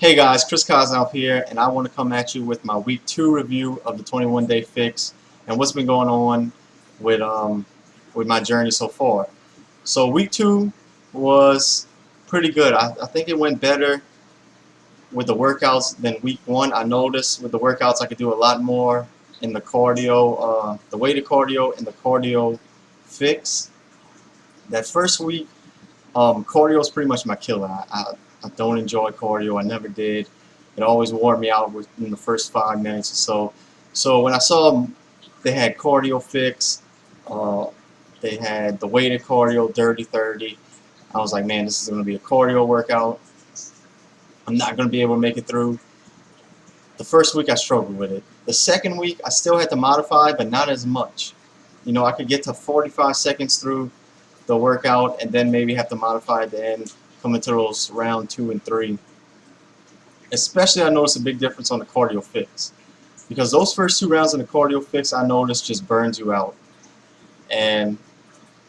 Hey guys, Chris Kosnoff here, and I want to come at you with my week 2 review of the 21 Day Fix and what's been going on with my journey so far. So week 2 was pretty good. I think it went better with the workouts than week 1. I noticed with the workouts I could do a lot more in the cardio, the weighted cardio and the cardio fix. That first week, cardio is pretty much my killer. I don't enjoy cardio. I never did. It always wore me out within the first 5 minutes or so. So when I saw they had cardio fix, they had the weighted cardio, Dirty 30, I was like, man, this is going to be a cardio workout. I'm not going to be able to make it through. The first week I struggled with it. The second week I still had to modify, but not as much. You know, I could get to 45 seconds through the workout and then maybe have to modify at the end, come into those round 2 and 3. Especially I noticed a big difference on the cardio fix, because those first 2 rounds in the cardio fix I noticed just burns you out. And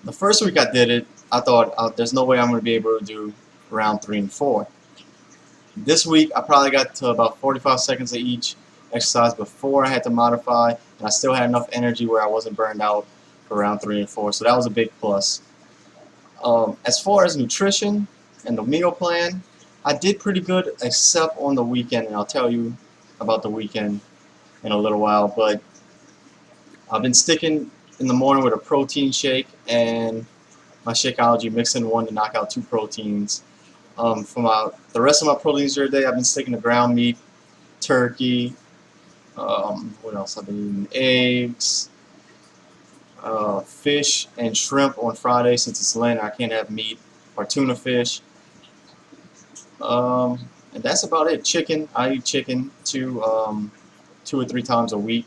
the first week I did it, I thought there's no way I'm going to be able to do round 3 and 4. This week I probably got to about 45 seconds of each exercise before I had to modify, and I still had enough energy where I wasn't burned out for round 3 and 4, so that was a big plus. As far as nutrition and the meal plan, I did pretty good except on the weekend, and I'll tell you about the weekend in a little while. But I've been sticking in the morning with a protein shake and my Shakeology mix-in-one to knock out 2 proteins. For the rest of my proteins during the day, I've been sticking to ground meat, turkey, what else? I've been eating eggs, fish and shrimp on Friday. Since it's Lent, I can't have meat or tuna fish. And that's about it. Chicken, I eat chicken 2 or 3 times a week,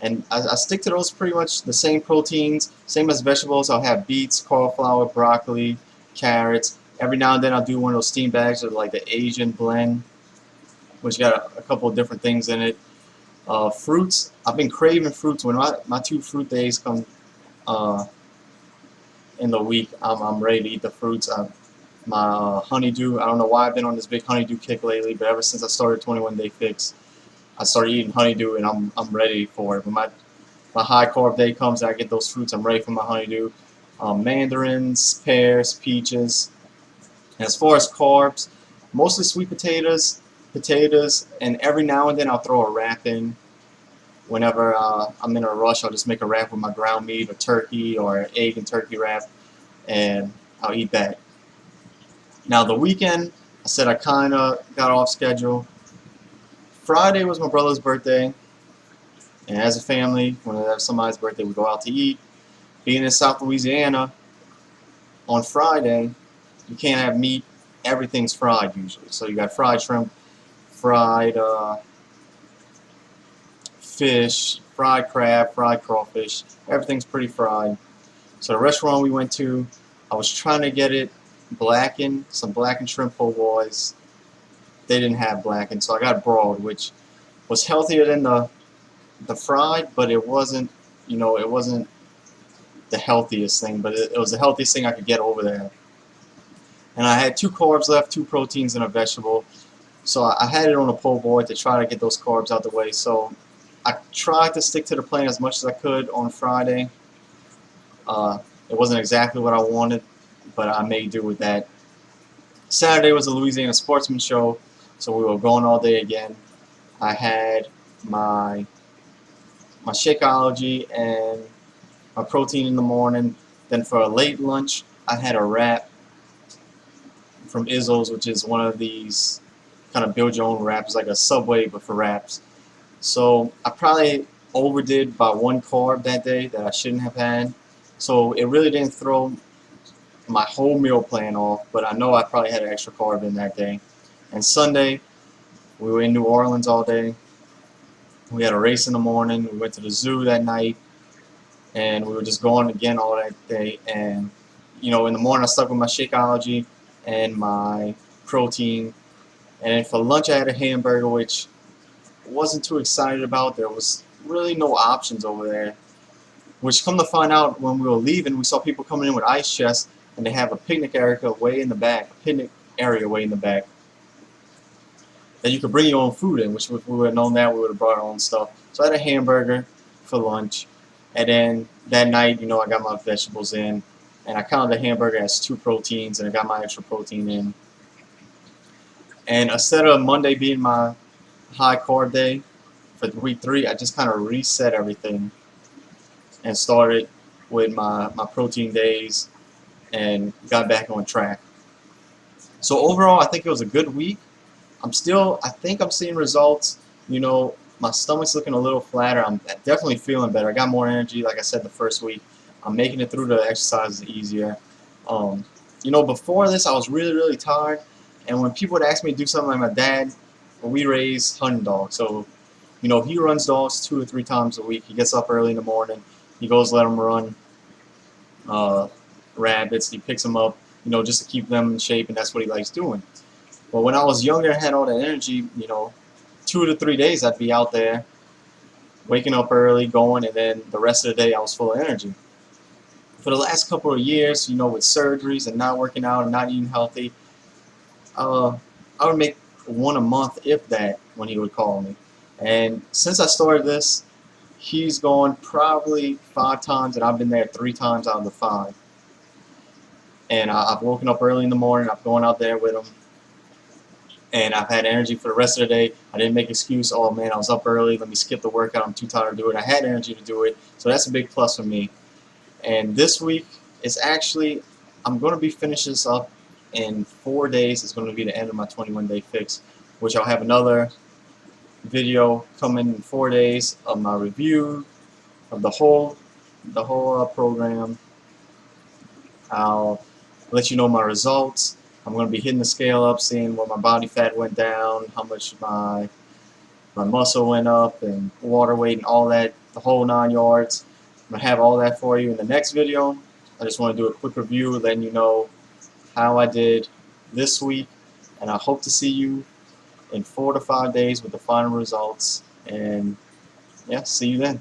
and I stick to those pretty much the same proteins, same as vegetables. I'll have beets, cauliflower, broccoli, carrots. Every now and then I'll do one of those steam bags of like the Asian blend, which got a couple of different things in it. Fruits, I've been craving fruits. When my 2 fruit days come in the week, I'm ready to eat the fruits. My honeydew, I don't know why I've been on this big honeydew kick lately, but ever since I started 21 Day Fix, I started eating honeydew, and I'm ready for it. When my high carb day comes and I get those fruits, I'm ready for my honeydew. Mandarins, pears, peaches. And as far as carbs, mostly sweet potatoes, and every now and then I'll throw a wrap in. Whenever I'm in a rush, I'll just make a wrap with my ground meat or turkey or egg and turkey wrap, and I'll eat that. Now the weekend, I said I kind of got off schedule. Friday was my brother's birthday, and as a family, whenever somebody's birthday, we go out to eat. Being in South Louisiana, on Friday, you can't have meat. Everything's fried usually. So you got fried shrimp, fried fish, fried crab, fried crawfish. Everything's pretty fried. So the restaurant we went to, I was trying to get it blackened, some blackened shrimp po' boys. They didn't have blackened, so I got broiled, which was healthier than the fried, but it wasn't, you know, it wasn't the healthiest thing, but it was the healthiest thing I could get over there. And I had 2 carbs left, 2 proteins and a vegetable. So I had it on a po' boy to try to get those carbs out the way. So I tried to stick to the plan as much as I could on Friday. It wasn't exactly what I wanted, but I made do with that. Saturday was a Louisiana Sportsman Show, so we were going all day again. I had my Shakeology and my protein in the morning. Then for a late lunch, I had a wrap from Izzo's, which is one of these kind of build your own wraps, like a Subway but for wraps. So I probably overdid by 1 carb that day that I shouldn't have had. So it really didn't throw my whole meal plan off, but I know I probably had an extra carb in that day. And Sunday, we were in New Orleans all day. We had a race in the morning. We went to the zoo that night, and we were just going again all that day. And you know, in the morning I stuck with my Shakeology and my protein. And then for lunch I had a hamburger, which I wasn't too excited about. There was really no options over there. Which, come to find out, when we were leaving, we saw people coming in with ice chests, and they have a picnic area way in the back. that you could bring your own food in, which if we would have known that, we would have brought our own stuff. So I had a hamburger for lunch, and then that night, I got my vegetables in, and I counted the hamburger as 2 proteins, and I got my extra protein in. And instead of Monday being my high carb day for week 3, I just kind of reset everything and started with my protein days and got back on track. So overall, I think it was a good week. I think I'm seeing results. My stomach's looking a little flatter. I'm definitely feeling better. I got more energy, like I said, the first week. I'm making it through the exercises easier. Before this, I was really, really tired. And when people would ask me to do something like my dad, well, we raise hunting dogs. So, he runs dogs 2 or 3 times a week. He gets up early in the morning. He goes let them run rabbits. He picks them up, just to keep them in shape, and that's what he likes doing. But when I was younger and had all that energy, 2 to 3 days I'd be out there, waking up early, going, and then the rest of the day I was full of energy. For the last couple of years, with surgeries and not working out and not eating healthy, I would make 1 a month, if that, when he would call me. And since I started this, he's gone probably 5 times, and I've been there 3 times out of the 5. And I've woken up early in the morning, I've gone out there with him, and I've had energy for the rest of the day. I didn't make an excuse, oh man, I was up early, let me skip the workout, I'm too tired to do it. I had energy to do it, so that's a big plus for me. And this week, I'm going to be finishing this up in 4 days. It's going to be the end of my 21-day fix, which I'll have another video coming in 4 days of my review of the whole program. I'll let you know my results. I'm going to be hitting the scale up, seeing what my body fat went down, how much my muscle went up, and water weight and all that, the whole 9 yards. I'm going to have all that for you in the next video. I just want to do a quick review, letting you know how I did this week, and I hope to see you in 4 to 5 days with the final results. And yeah, see you then.